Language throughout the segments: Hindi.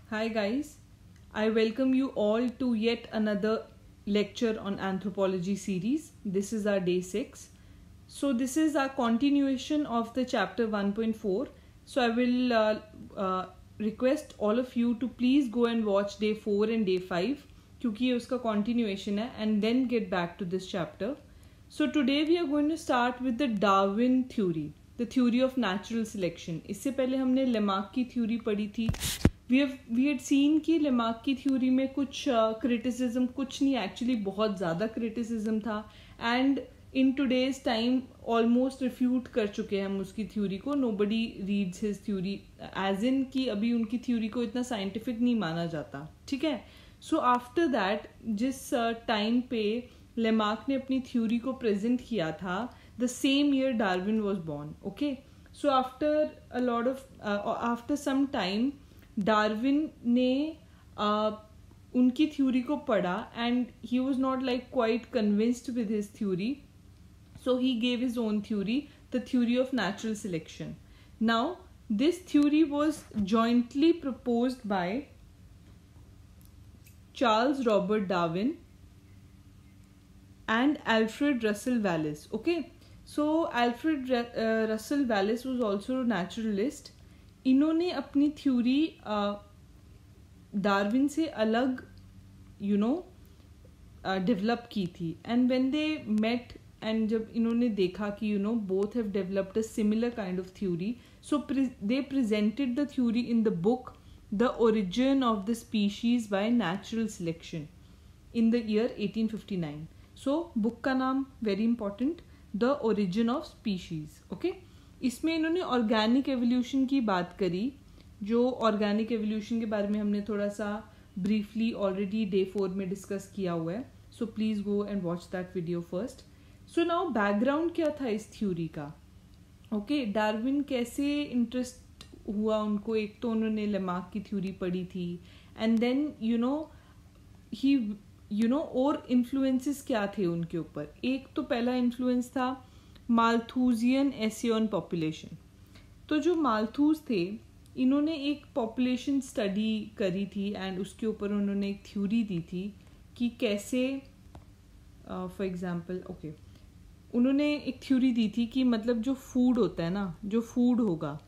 Hi guys, I welcome you all to yet another lecture on anthropology series. This is our day 6. So this is our continuation of the chapter 1.4. So I will request all of you to please go and watch day 4 and day 5 क्योंकि ये उसका continuation है and then get back to this chapter. So today we are going to start with the Darwin theory, the theory of natural selection. इससे पहले हमने लेमार्क की थ्योरी पढ़ी थी. We had seen कि लेमार्क की थ्योरी में कुछ क्रिटिसिज्म कुछ नहीं, एक्चुअली बहुत ज़्यादा क्रिटिसिज्म था and in today's time almost refute कर चुके हैं हम उसकी थ्योरी को. Nobody reads his theory as in कि अभी उनकी थ्योरी को इतना साइंटिफिक नहीं माना जाता. ठीक है. सो आफ्टर दैट जिस टाइम पे लेमार्क ने अपनी थ्योरी को प्रेजेंट किया था, the same year Darwin was born. Okay. So after some time Darwin ने उनकी थ्योरी को पढ़ा and he was not like quite convinced with his theory, so he gave his own theory, the theory of natural selection. Now this theory was jointly proposed by Charles Robert Darwin and Alfred Russel Wallace. Okay, so Alfred Russel Wallace was also a naturalist. इन्होंने अपनी थ्योरी डार्विन से अलग डेवलप की थी. And when they met and जब इन्होंने देखा कि both have developed a similar kind of theory, so they presented the theory in the book the origin of the species by natural selection in the year 1859. So book का नाम very important, the origin of species. Okay. इसमें इन्होंने ऑर्गेनिक एवोल्यूशन की बात करी, जो ऑर्गेनिक एवोल्यूशन के बारे में हमने थोड़ा सा ब्रीफली ऑलरेडी डे 4 में डिस्कस किया हुआ है. So please go and watch that video first. So now background क्या था इस थ्योरी का. ओके. डार्विन कैसे इंटरेस्ट हुआ उनको. एक तो उन्होंने लेमार्क की थ्योरी पढ़ी थी एंड देन और इन्फ्लुएंसेस क्या थे उनके ऊपर. एक तो पहला इन्फ्लुएंस था माल्थूजियन एसे ऑन पॉपुलेशन. तो जो माल्थूज थे इन्होंने एक पॉपुलेशन स्टडी करी थी एंड उसके ऊपर उन्होंने एक थ्योरी दी थी कि कैसे फॉर एग्जांपल उन्होंने एक थ्योरी दी थी कि मतलब जो फूड होता है ना, जो फूड होगा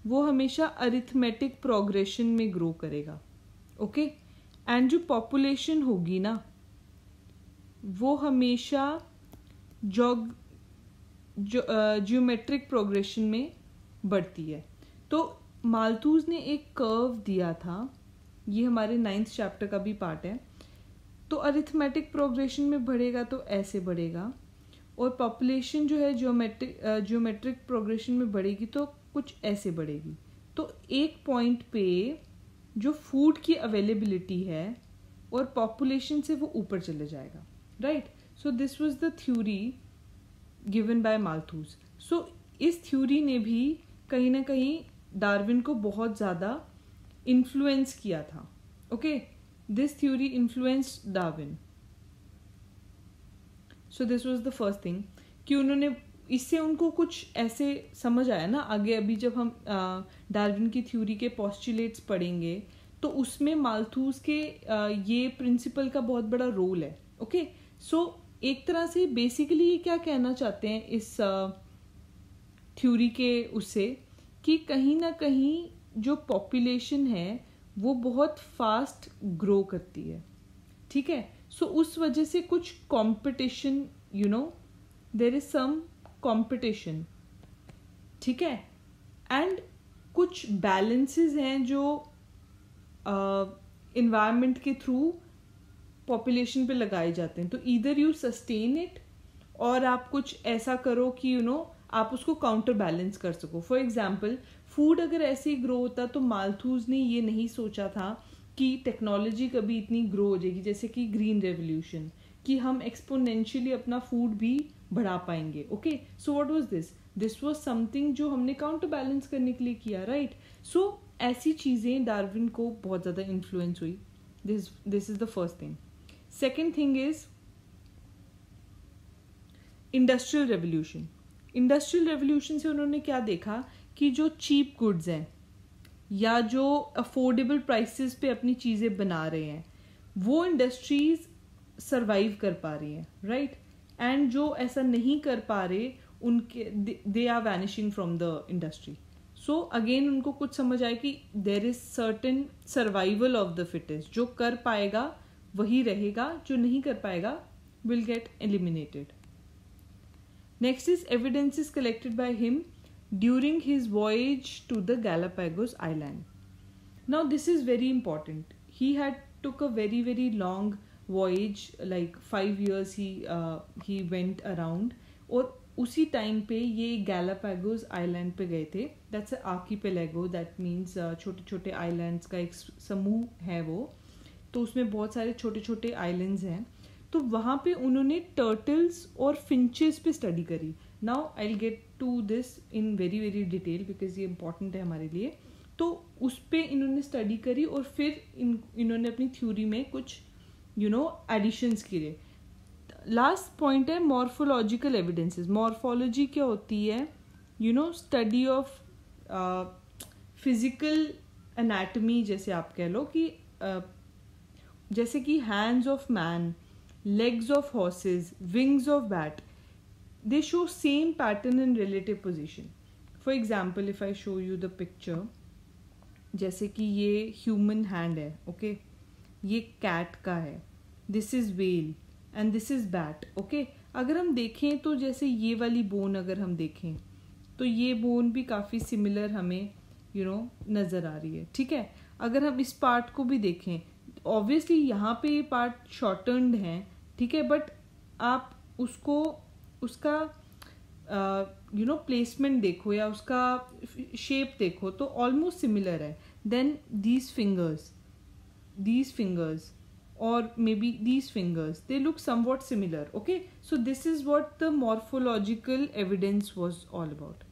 वो हमेशा अरिथमेटिक प्रोग्रेशन में ग्रो करेगा. ओके. एंड जो पॉपुलेशन होगी ना वो हमेशा ज्योमेट्रिक प्रोग्रेशन में बढ़ती है. तो माल्थूज ने एक कर्व दिया था, ये हमारे 9th चैप्टर का भी पार्ट है. तो अरिथमेटिक प्रोग्रेशन में बढ़ेगा तो ऐसे बढ़ेगा, और पॉपुलेशन जो है ज्योमेट्रिक प्रोग्रेशन में बढ़ेगी तो कुछ ऐसे बढ़ेगी. तो एक पॉइंट पे जो फूड की अवेलेबिलिटी है और पॉपुलेशन से वो ऊपर चले जाएगा. Right. So this was the theory given by Malthus. So इस थ्योरी ने भी कहीं ना कहीं डार्विन को बहुत ज़्यादा इन्फ्लुएंस किया था. Okay. This theory influenced Darwin. So this was the first thing कि उन्होंने इससे उनको कुछ ऐसे समझ आया ना. आगे अभी जब हम डार्विन की थ्योरी के पोस्टुलेट्स पढ़ेंगे तो उसमें माल्थूज के ये प्रिंसिपल का बहुत बड़ा रोल है. ओके. सो एक तरह से बेसिकली ये क्या कहना चाहते हैं इस थ्योरी के उससे कि कहीं ना कहीं जो पॉपुलेशन है वो बहुत फास्ट ग्रो करती है. ठीक है. सो उस वजह से कुछ competition, there is some competition. ठीक है. एंड कुछ बैलेंसेस हैं जो इन्वायरमेंट के थ्रू पॉपुलेशन पे लगाए जाते हैं. तो ईदर यू सस्टेन इट और आप कुछ ऐसा करो कि आप उसको काउंटर बैलेंस कर सको. फॉर एग्जाम्पल फूड अगर ऐसे ही ग्रो होता तो माल्थूज ने ये नहीं सोचा था कि टेक्नोलॉजी कभी इतनी ग्रो हो जाएगी जैसे कि ग्रीन रेवोल्यूशन, कि हम एक्सपोनेंशियली अपना फूड भी बढ़ा पाएंगे. Okay. So what was this. This was something जो हमने काउंटर बैलेंस करने के लिए किया. राइट. सो ऐसी चीज़ें डार्विन को बहुत ज़्यादा इन्फ्लुएंस हुई. This is the first thing. Second thing is industrial revolution. Industrial revolution से उन्होंने क्या देखा कि जो चीप गुड्स हैं या जो अफोर्डेबल प्राइसेस पे अपनी चीज़ें बना रहे हैं, वो इंडस्ट्रीज सरवाइव कर पा रही हैं, राइट। एंड जो ऐसा नहीं कर पा रहे, उनके they are vanishing from the industry. So again उनको कुछ समझ आए कि there is certain survival of the fittest. जो कर पाएगा वही रहेगा, जो नहीं कर पाएगा will get eliminated. Next is evidences collected by him during his voyage to the Galapagos Island. Now this is very important. He had took a very long voyage, like 5 years he went around. और उसी टाइम पे ये गैलापागोस आइलैंड पे गए थे. दैट्स आर्कीपेलागो, दैट मीन्स छोटे छोटे आइलैंड्स का एक समूह है वो. तो उसमें बहुत सारे छोटे छोटे आइलैंड्स हैं. तो वहाँ पे उन्होंने टर्टल्स और फिंचेस पे स्टडी करी. Now I will get to this in very detail because ये इम्पॉर्टेंट है हमारे लिए. तो उस पे इन्होंने स्टडी करी और फिर इन्होंने अपनी थ्योरी में कुछ एडिशंस किए. लास्ट पॉइंट है मॉर्फोलॉजिकल एविडेंसेस. मॉर्फोलॉजी क्या होती है? स्टडी ऑफ फिजिकल एनाटमी, जैसे आप कह लो कि जैसे कि hands of man, legs of horses, wings of bat, they show same pattern in relative position. For example, if I show you the picture, जैसे कि ये human hand है, okay? ये cat का है, this is whale and this is bat, okay? अगर हम देखें तो जैसे ये वाली bone अगर हम देखें तो ये bone भी काफ़ी similar हमें नज़र आ रही है, ठीक है. अगर हम इस पार्ट को भी देखें, ऑब्वियसली यहाँ पे ये पार्ट शॉर्टन्ड है, ठीक है, बट आप उसका प्लेसमेंट देखो या उसका शेप देखो तो ऑलमोस्ट सिमिलर है. देन दीज फिंगर्स और may be these fingers, they look somewhat similar. Okay, so this is what the morphological evidence was all about.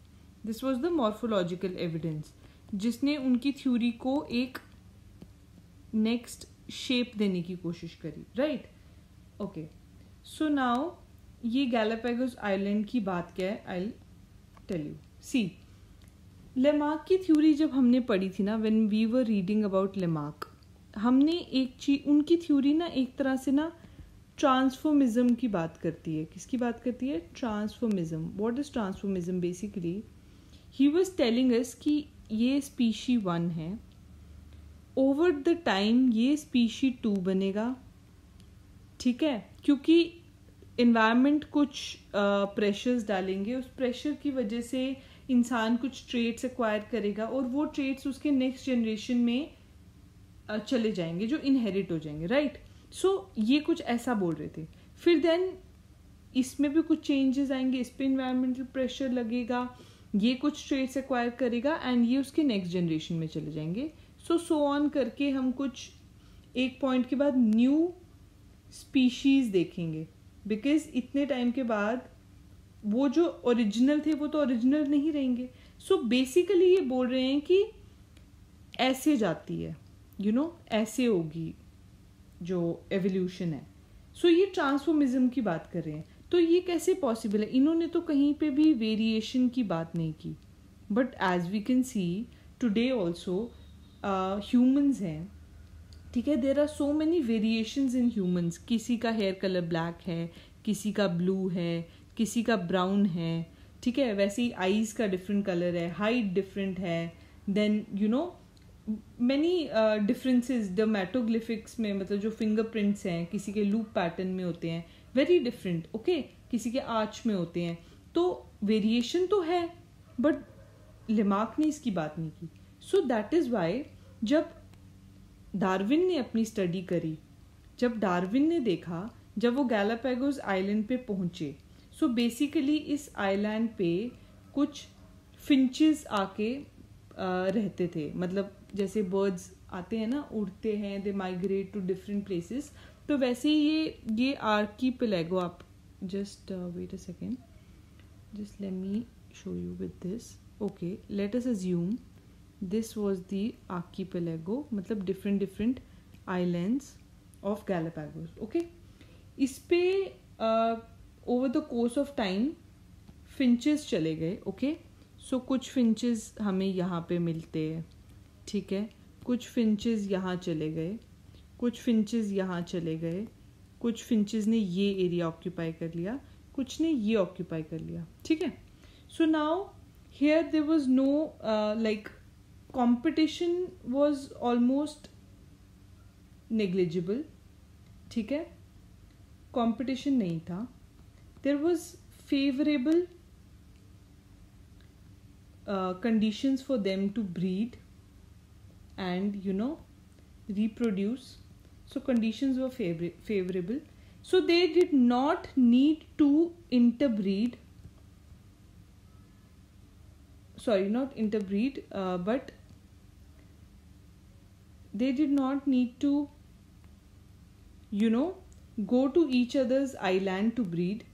This was the morphological evidence जिसने उनकी थ्योरी को एक नेक्स्ट शेप देने की कोशिश करी, राइट. ओके, सो नाउ ये गैलापागोस आइलैंड की बात क्या है, I tell you. See, Lamarck की थ्योरी जब हमने पढ़ी थी ना, when we were reading about Lamarck, हमने एक चीज, उनकी थ्योरी ना एक तरह से ना ट्रांसफॉर्मिज्म की बात करती है. किसकी बात करती है? Transformism. What is transformism? Basically he was telling us कि ये स्पीशी 1 है, ओवर द टाइम ये स्पीशी 2 बनेगा, ठीक है, क्योंकि इन्वायरमेंट कुछ प्रेशर्स डालेंगे, उस प्रेशर की वजह से इंसान कुछ ट्रेट्स एक्वायर करेगा और वो ट्रेट्स उसके नेक्स्ट जनरेशन में चले जाएंगे, जो इनहेरिट हो जाएंगे, राइट. सो ये कुछ ऐसा बोल रहे थे. फिर देन इसमें भी कुछ चेंजेस आएंगे, इस पर इन्वायरमेंटल प्रेशर लगेगा, ये कुछ ट्रेट्स एक्वायर करेगा एंड ये उसके नेक्स्ट जनरेशन में चले जाएंगे. सो ऑन करके हम कुछ एक पॉइंट के बाद न्यू स्पीशीज देखेंगे, बिकॉज इतने टाइम के बाद वो जो ओरिजिनल थे वो तो ओरिजिनल नहीं रहेंगे. सो बेसिकली ये बोल रहे हैं कि ऐसे जाती है, ऐसे होगी जो एवोल्यूशन है. सो ये ट्रांसफॉर्मिज्म की बात कर रहे हैं. तो ये कैसे पॉसिबल है? इन्होंने तो कहीं पे भी वेरिएशन की बात नहीं की, but as we can see today also humans हैं, ठीक है, there are so many variations in humans. किसी का हेयर कलर ब्लैक है, किसी का ब्लू है, किसी का ब्राउन है, ठीक है. वैसे ही आईज का डिफरेंट कलर है, हाइट डिफरेंट है, देन मैनी डिफरेंसेस डर्मेटोग्लिफिक्स में, मतलब जो फिंगरप्रिंट्स हैं किसी के लूप पैटर्न में होते हैं, वेरी डिफरेंट, ओके, किसी के आर्च में होते हैं. तो वेरिएशन तो है, बट लेमार्क ने इसकी बात नहीं की. सो दैट इज वाई जब डार्विन ने अपनी स्टडी करी, जब डार्विन ने देखा, जब वो गैलापागोस आइलैंड पे पहुंचे, सो बेसिकली इस आइलैंड पे कुछ फिंचेस आके रहते थे. मतलब जैसे बर्ड्स आते हैं ना, उड़ते हैं, they migrate to different places. तो वैसे ही ये आर्कीपेलागो, आप just wait a second, just let me show you with this. Okay, let us assume this was the archipelago, मतलब different islands of Galapagos. okay, इस पे over the course of time finches चले गए. okay, so कुछ finches हमें यहाँ पे मिलते हैं, ठीक है, कुछ फिंचेस यहाँ चले गए, कुछ फिंचेस यहाँ चले गए, कुछ फिंचेस ने ये एरिया ऑक्यूपाई कर लिया, कुछ ने ये ऑक्यूपाई कर लिया, ठीक है. So now here there was no like competition was almost negligible, ठीक है, कंपटीशन नहीं था. There was favourable conditions for them to breed and reproduce. So conditions were favorable, so they did not need to interbreed, but they did not need to go to each other's island to breed.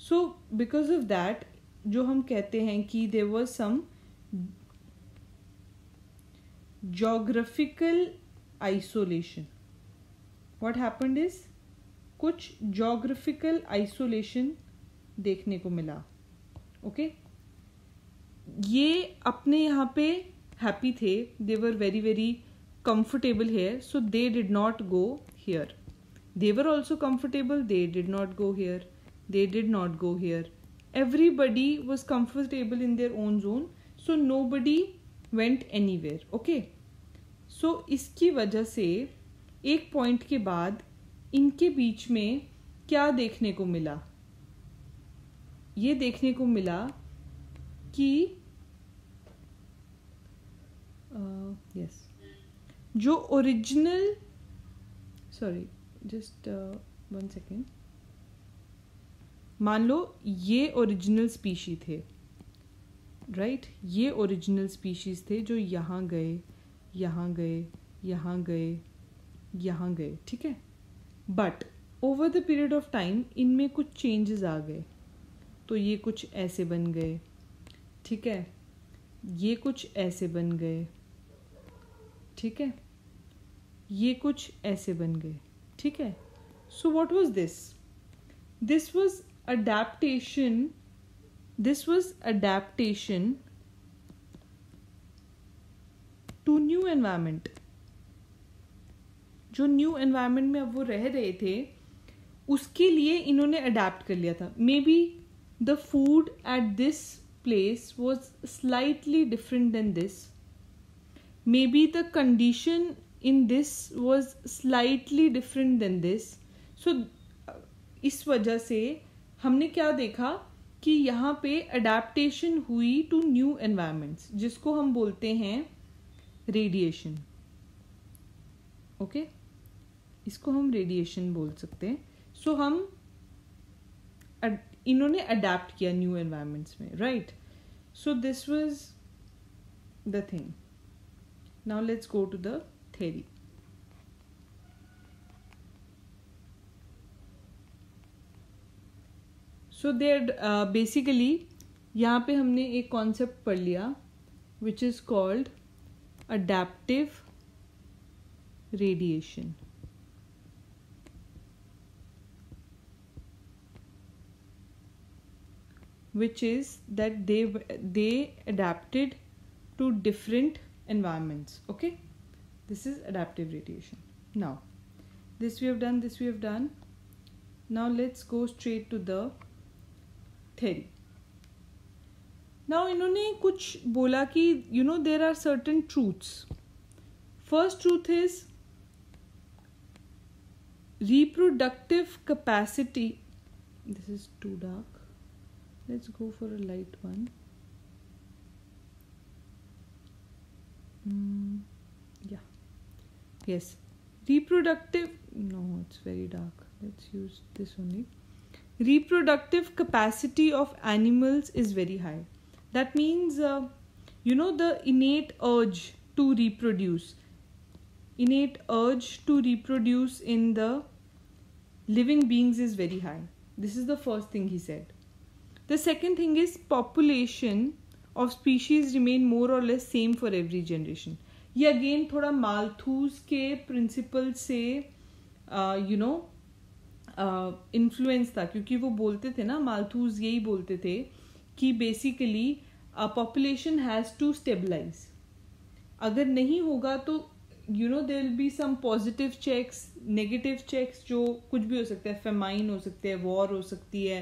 So because of that, जो हम कहते हैं कि there was some geographical isolation. What happened is कुछ geographical isolation देखने को मिला. ओके, ये अपने यहाँ पे हैप्पी थे, they were very very comfortable here, so they did not go here. They were also comfortable, they did not go here, they did not go here. Everybody was comfortable in their own zone, so nobody went anywhere. Okay, so इसकी वजह से एक पॉइंट के बाद इनके बीच में क्या देखने को मिला? ये देखने को मिला कि जो ओरिजिनल, सॉरी जस्ट 1 सेकेंड, मान लो ये ओरिजिनल स्पीशी थे, राइट, ये ओरिजिनल स्पीशीज थे जो यहाँ गए, यहाँ गए, यहाँ गए, यहाँ गए, ठीक है. But over the period of time इनमें कुछ चेंजेस आ गए, तो ये कुछ ऐसे बन गए, ठीक है, ये कुछ ऐसे बन गए, ठीक है, ये कुछ ऐसे बन गए, ठीक है. So what was this? This was adaptation. This was adaptation to new environment. जो न्यू एनवायरनमेंट में अब वो रह रहे थे उसके लिए इन्होंने अडेप्ट कर लिया था. Maybe the food at this place was slightly different than this. Maybe the condition in this was slightly different than this. So इस वजह से हमने क्या देखा कि यहाँ पे अडेप्टेशन हुई टू न्यू एनवायरनमेंट्स, जिसको हम बोलते हैं रेडिएशन. ओके, इसको हम रेडिएशन बोल सकते हैं. सो हम इन्होंने अडेप्ट किया न्यू एनवायरनमेंट्स में, right. So this was the thing. Now let's go to the theory. So there basically यहाँ पे हमने एक कॉन्सेप्ट पढ़ लिया which is called adaptive radiation. which is that they adapted to different environments. Okay, this is adaptive radiation. Now this we have done. Now let's go straight to the theory. Now इन्होंने कुछ बोला कि there are certain truths. First truth is reproductive capacity. This is too dark. Let's go for a light one. Yeah. Yes. Reproductive. No, it's very dark. Let's use this only. Reproductive capacity of animals is very high. That means, the innate urge to reproduce. Innate urge to reproduce in the living beings is very high. This is the first thing he said. The second thing is population of species remain more or less same for every generation. ये अगेन थोड़ा माल्थूस के प्रिंसिपल से इन्फ्लुएंस था, क्योंकि वो बोलते थे ना, माल्थूस यही बोलते थे कि basically population has to stabilise. अगर नहीं होगा तो there will be some positive checks, negative checks, जो कुछ भी हो सकता है, फेमाइन हो सकते हैं, वॉर हो सकती है,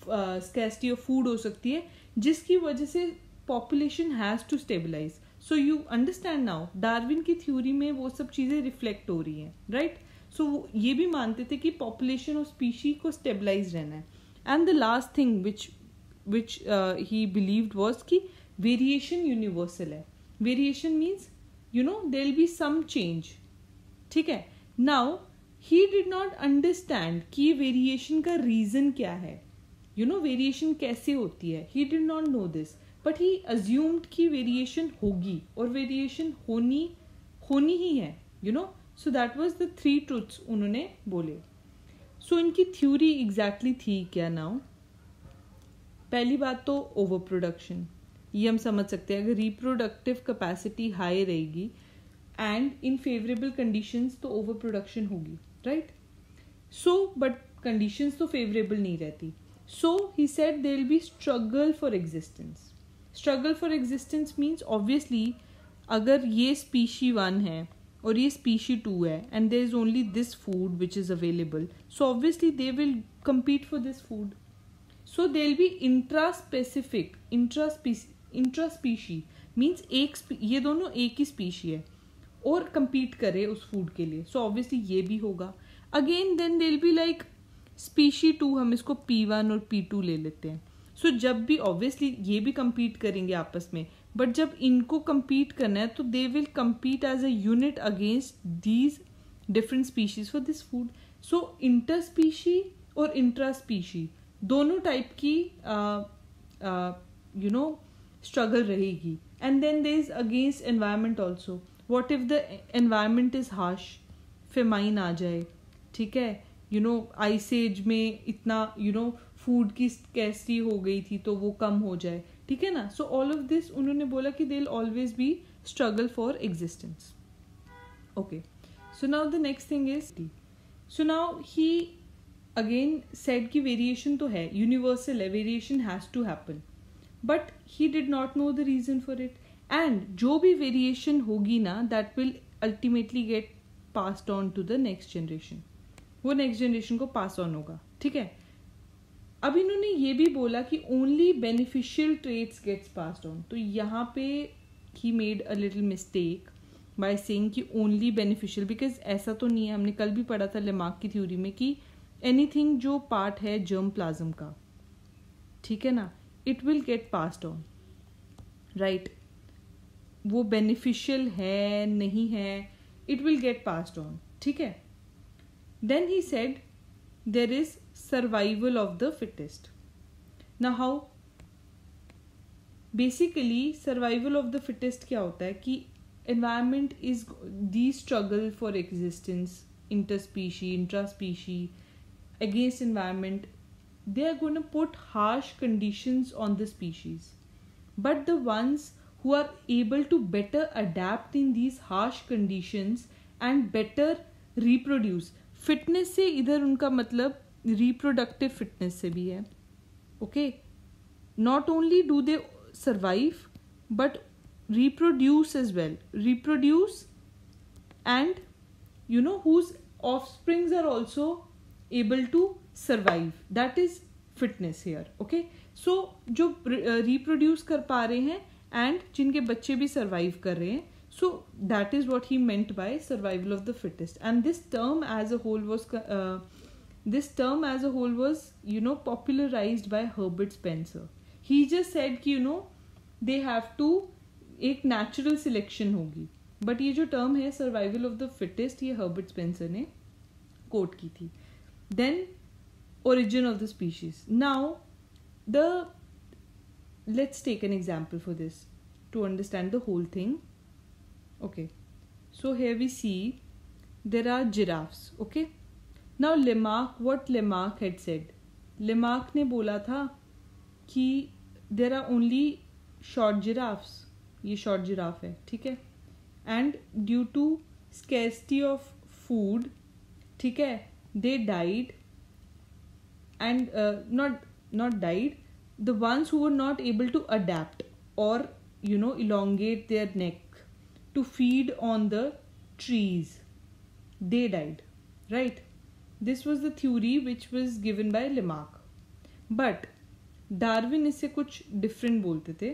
स्कैर्सिटी ऑफ फूड हो सकती है, जिसकी वजह से population has to stabilise. So you understand now, Darwin की थ्योरी में वो सब चीज़ें रिफ्लेक्ट हो रही हैं, राइट. सो ये भी मानते थे कि पॉपुलेशन ऑफ स्पीशी को स्टेबलाइज रहना है. And the last thing which he believed was कि वेरिएशन यूनिवर्सल है. Variation means there will be some change. ठीक है. Now he did not understand कि वेरिएशन का रीजन क्या है, वेरिएशन कैसे होती है. ही did not no this, but he assumed कि वेरिएशन होगी और वेरिएशन होनी ही है, so that was the 3 truths उन्होंने बोले. सो इनकी थ्योरी एग्जैक्टली थी क्या. नाउ पहली बात तो ओवर प्रोडक्शन, ये हम समझ सकते हैं. अगर रिप्रोडक्टिव कैपेसिटी हाई रहेगी एंड इन फेवरेबल कंडीशंस तो ओवर प्रोडक्शन होगी, राइट. सो बट कंडीशंस तो फेवरेबल नहीं रहती. So he said there will be struggle for existence. Struggle for existence means obviously अगर ये स्पीशी 1 है और ये स्पीशी 2 है and there is only this food which is available, so obviously they will compete for this food. So there will be intraspecific, intraspecies means ये दोनों एक ही स्पीशी है और compete करे उस फूड के लिए. सो ऑब्वियसली ये भी होगा. Again then they will be like species 2, हम इसको P1 और P2 ले लेते हैं. सो जब भी ऑब्वियसली ये भी compete करेंगे आपस में, बट जब इनको compete करना है तो they will compete as a unit against these different species for this food. So interspecies और इंट्रास्पीशी दोनों टाइप की स्ट्रगल रहेगी. And then there is against environment also. What if the environment is harsh, famine आ जाए, ठीक है, आइस एज में इतना फूड की स्कैर्सिटी हो गई थी तो वो कम हो जाए, ठीक है ना. सो ऑल ऑफ दिस उन्होंने बोला कि they will always be struggle for existence. Okay, so now the next thing is, so now he again said कि वेरिएशन तो है, यूनिवर्सल है, variation has to happen, but he did not know the reason for it. And जो भी वेरिएशन होगी ना, that will ultimately get passed on to the next generation. वो नेक्स्ट जनरेशन को पास ऑन होगा, ठीक है. अब इन्होंने ये भी बोला कि only beneficial traits gets passed on. तो यहाँ पे he made a little mistake by saying कि ओनली बेनिफिशियल, बिकॉज ऐसा तो नहीं है. हमने कल भी पढ़ा था लेमार्क की थ्योरी में कि एनीथिंग जो पार्ट है जर्म प्लाज्म का, ठीक है ना, it will get passed on, right. वो बेनिफिशियल है नहीं है, it will get passed on, ठीक है. Then he said there is survival of the fittest. Now how, basically survival of the fittest क्या होता है कि environment is the struggle for existence, interspecies, intraspecies, against environment, they are going to put harsh conditions on the species, but the ones who are able to better adapt in these harsh conditions and better reproduce, fitness से इधर उनका मतलब reproductive fitness से भी है, okay. Not only do they survive but reproduce as well, reproduce and whose offsprings are also able to survive, that is fitness here, okay. So जो reproduce कर पा रहे हैं and जिनके बच्चे भी survive कर रहे हैं, so that is what he meant by survival of the fittest. And this term as a whole was popularized by Herbert Spencer. He just said कि they have to एक natural selection होगी, but ये जो term है survival of the fittest, ये Herbert Spencer ने quote की थी. Then origin of the species. Now let's take an example for this to understand the whole thing. Okay, so here we see there are giraffes, okay. Now what Lamarck had said, Lamarck ने बोला था कि there are only short giraffes, ये short giraffe है, ठीक है, and due to scarcity of food, ठीक है, they died. And not died, the ones who were not able to adapt or elongate their neck to feed on the trees. They died, right? This was the theory which was given by Lamarck. But Darwin इससे कुछ different बोलते थे.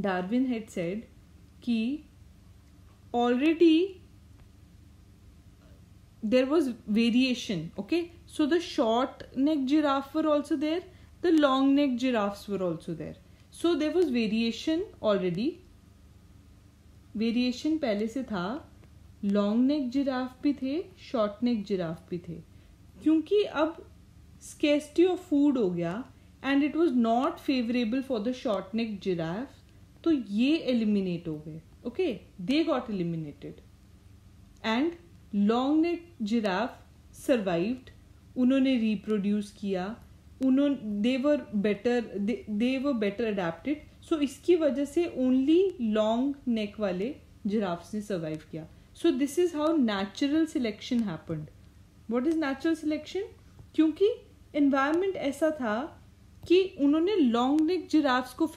Darwin had said कि already there was variation, okay? So the short necked giraffe were also there, the long necked giraffes were also there. So there was variation already. Variation पहले से था. लॉन्ग नेक जिराफ भी थे, शॉर्ट नेक जिराफ भी थे. क्योंकि अब स्केर्सिटी ऑफ फूड हो गया and it was not favourable for the short neck giraffe, तो ये एलिमिनेट हो गए. Okay, they got eliminated and long neck giraffe survived. उन्होंने रिप्रोड्यूस किया, दे वर बेटर अडेप्टेड. सो इसकी वजह से ओनली लॉन्ग नेक वाले जिराफ्स ने सर्वाइव किया. So this is how natural selection happened. What is natural selection? क्योंकि environment ऐसा था कि उन्होंने long neck giraffes को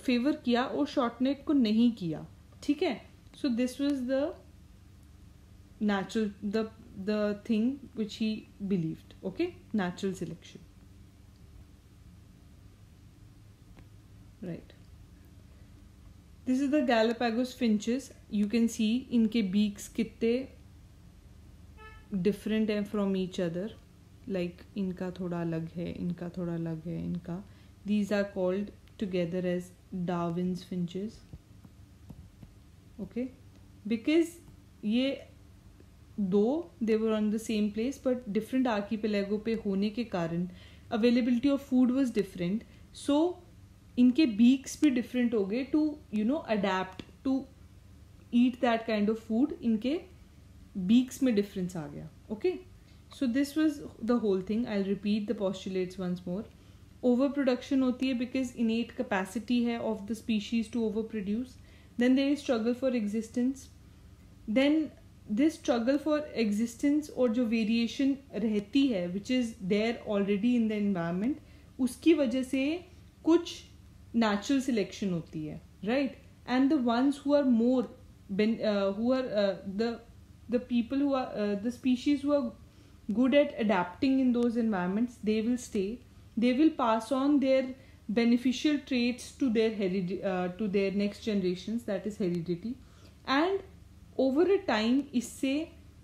favor किया और short neck को नहीं किया. ठीक है? So this was the natural, the thing which he believed. Okay? Natural selection. Right. This is the Galapagos finches. You can see इनके beaks कितने different हैं from each other. Like इनका थोड़ा अलग है, इनका थोड़ा अलग है, इनका. These are called together as Darwin's finches. Okay, because ये दो they were on the same place but different archipelago पे होने के कारण availability of food was different. So इनके बीक्स भी डिफरेंट हो गए to adapt to eat that kind of food. इनके बीक्स में डिफरेंस आ गया. Okay, so this was the whole thing. I repeat the postulates once more. Over production होती है बिकॉज इनेट कैपेसिटी है of the species to over produce. Then there is struggle for existence. Then this struggle for existence और जो वेरिएशन रहती है which is there already in the environment, उसकी वजह से कुछ natural selection होती है, right? And the ones who are more the people who are the species who are good at adapting in those environments, they will stay. They will pass on their beneficial traits to their next generations, that is heredity. And over a time इससे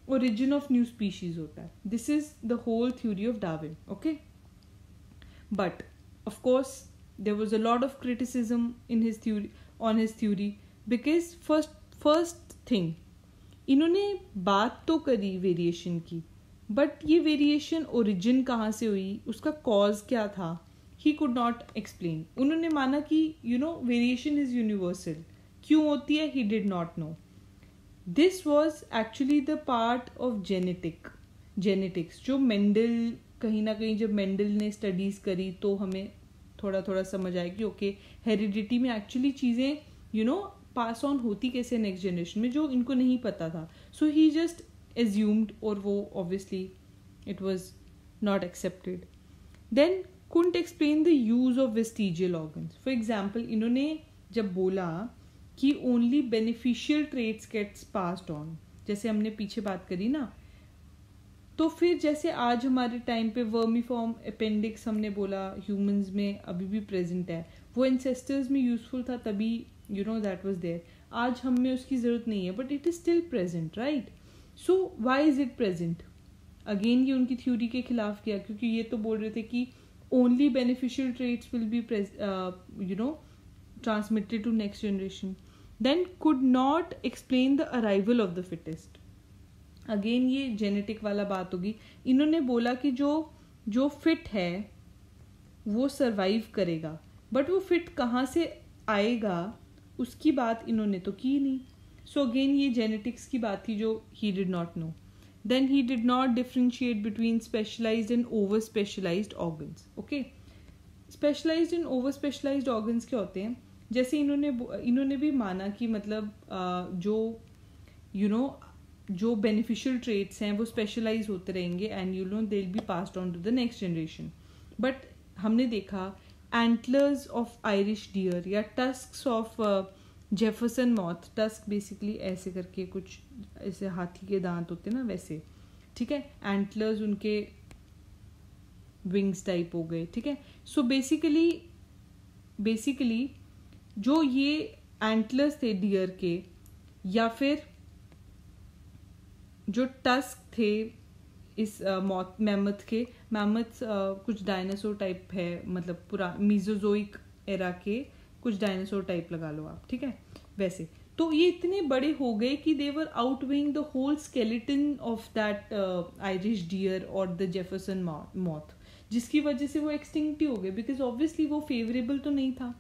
origin of new species होता है. This is the whole theory of Darwin. Okay, but of course there was a lot of criticism in his theory because first thing, इन्होंने बात तो करी वेरिएशन की, बट ये वेरिएशन ओरिजिन कहाँ से हुई, उसका कॉज क्या था, ही कुड नॉट एक्सप्लेन. उन्होंने माना कि वेरिएशन इज यूनिवर्सल. क्यों होती है, ही did not no. This was actually the part of genetics जो मेंडल, कहीं ना कहीं जब मेंडल ने स्टडीज करी तो हमें थोड़ा थोड़ा समझ आया कि ओके, हेरिडिटी में एक्चुअली चीज़ें पास ऑन होती कैसे नेक्स्ट जनरेशन में, जो इनको नहीं पता था. सो ही जस्ट एज्यूम्ड, और वो obviously it was not accepted. Then couldn't explain the use of vestigial organs. For example, इन्होंने जब बोला कि only beneficial traits gets passed on, जैसे हमने पीछे बात करी ना, तो फिर जैसे आज हमारे टाइम पे वर्मीफॉर्म अपेंडिक्स हमने बोला ह्यूमंस में अभी भी प्रेजेंट है, वो एंसेस्टर्स में यूजफुल था तभी दैट वाज देयर. आज हम में उसकी ज़रूरत नहीं है, but it is still present, right? So why is it present? Again ये उनकी थ्योरी के खिलाफ किया, क्योंकि ये तो बोल रहे थे कि only beneficial traits will be transmitted to next generation. Then could not explain the arrival of the fittest. Again ये जेनेटिक वाला बात होगी. इन्होंने बोला कि जो फिट है वो सरवाइव करेगा, बट वो फिट कहाँ से आएगा उसकी बात इन्होंने तो की नहीं. सो अगेन ये जेनेटिक्स की बात थी जो he did not know. Then he did not differentiate between specialised and over specialised organs. Okay, specialised and over specialised organs क्या होते हैं? जैसे इन्होंने भी माना कि मतलब जो बेनिफिशियल ट्रेट्स हैं वो स्पेशलाइज होते रहेंगे and they will be passed on to the next generation. But हमने देखा एंटलर्स ऑफ आयरिश डियर या tusks of Jefferson moth, tusk basically ऐसे करके कुछ ऐसे हाथी के दांत होते ना वैसे, ठीक है. एंटलर्स उनके विंग्स टाइप हो गए, ठीक है. सो बेसिकली जो ये एंटलर्स थे डियर के, या फिर जो टस्क थे इस मैमथ के, मैमथ कुछ डायनासोर टाइप है, मतलब पूरा मीजोजोइक एरा के कुछ डायनासोर टाइप लगा लो आप, ठीक है, वैसे. तो ये इतने बड़े हो गए कि they were outweighing the whole skeleton of that Irish deer और द जेफरसन मॉथ, जिसकी वजह से वो एक्सटिंक्ट ही हो गए, बिकॉज ऑब्वियसली वो फेवरेबल तो नहीं था.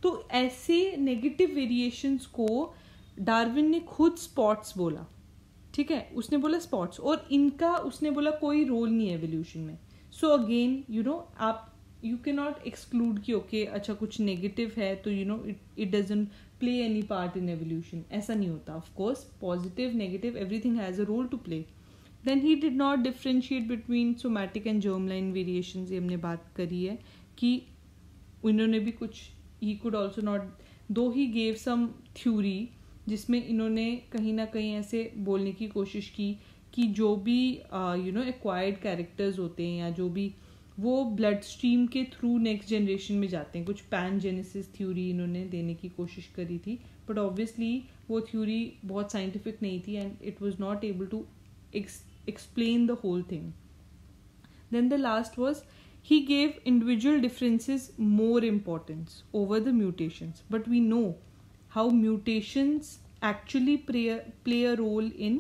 तो ऐसे नेगेटिव वेरिएशंस को डार्विन ने खुद स्पॉट्स बोला, ठीक है, उसने बोला स्पॉट्स, और इनका उसने बोला कोई रोल नहीं है एवोल्यूशन में. सो अगेन आप यू कैन नॉट एक्सक्लूड कि ओके अच्छा कुछ नेगेटिव है तो it doesn't play any part in evolution, ऐसा नहीं होता. Of course positive negative everything has a role to play. Then he did not differentiate between somatic and germ line variations, ये हमने बात करी है कि इन्होंने भी कुछ, ही कुड ऑल्सो नॉट, दो ही गेव सम थ्योरी जिसमें इन्होंने कहीं ना कहीं ऐसे बोलने की कोशिश की कि जो भी एक्वायर्ड कैरेक्टर्स होते हैं या जो भी वो ब्लड स्ट्रीम के थ्रू नेक्स्ट जनरेशन में जाते हैं, कुछ पैनजेनेसिस थ्योरी इन्होंने देने की कोशिश करी थी, बट ऑब्वियसली वो थ्योरी बहुत साइंटिफिक नहीं थी and it was not able to explain the whole thing. Then the last was, he gave individual differences more importance over the mutations, but we know how mutations actually play a role in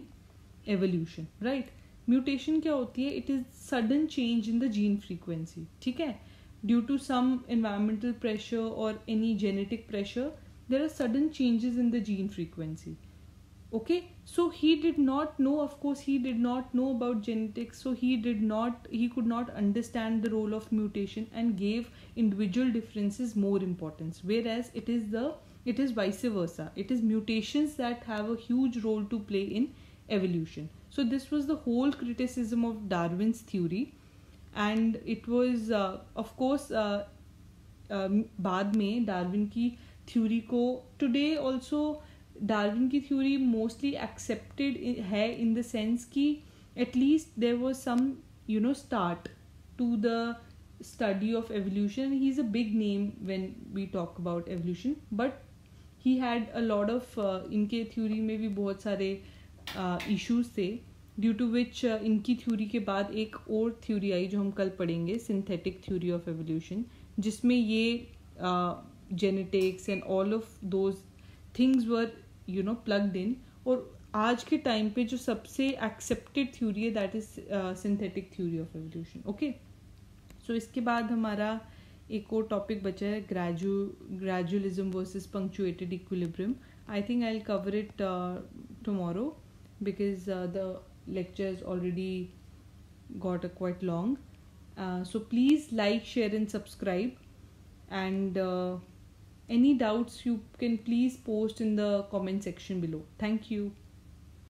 evolution, right? Mutation क्या होती है? It is sudden change in the gene frequency, ठीक है, due to some environmental pressure or any genetic pressure, there are sudden changes in the gene frequency. Okay, so he did not know, of course he did not know about genetics, so he could not understand the role of mutation and gave individual differences more importance, whereas it is vice versa. It is mutations that have a huge role to play in evolution. So this was the whole criticism of Darwin's theory, and it was of course बाद में डार्विन की थ्योरी को today also डार्विन की थ्योरी मोस्टली एक्सेप्टेड है इन द सेंस कि at least there was some start to the study of evolution. He is a big name when we talk about evolution, but he had a lot of, इनके थ्योरी में भी बहुत सारे इश्यूज थे, ड्यू टू विच इनकी थ्योरी के बाद एक और थ्योरी आई जो हम कल पढ़ेंगे, सिंथेटिक थ्योरी ऑफ एवोल्यूशन, जिसमें ये genetics and all of those things were plugged in. और आज के टाइम पे जो सबसे एक्सेप्टेड थ्योरी है that is synthetic theory of evolution. Okay, so इसके बाद हमारा एक और टॉपिक बचा है, gradualism versus punctuated equilibrium. I think I will cover it tomorrow because the lecture is already got quite long. So please like, share and subscribe, and any doubts you can please post in the comment section below. Thank you.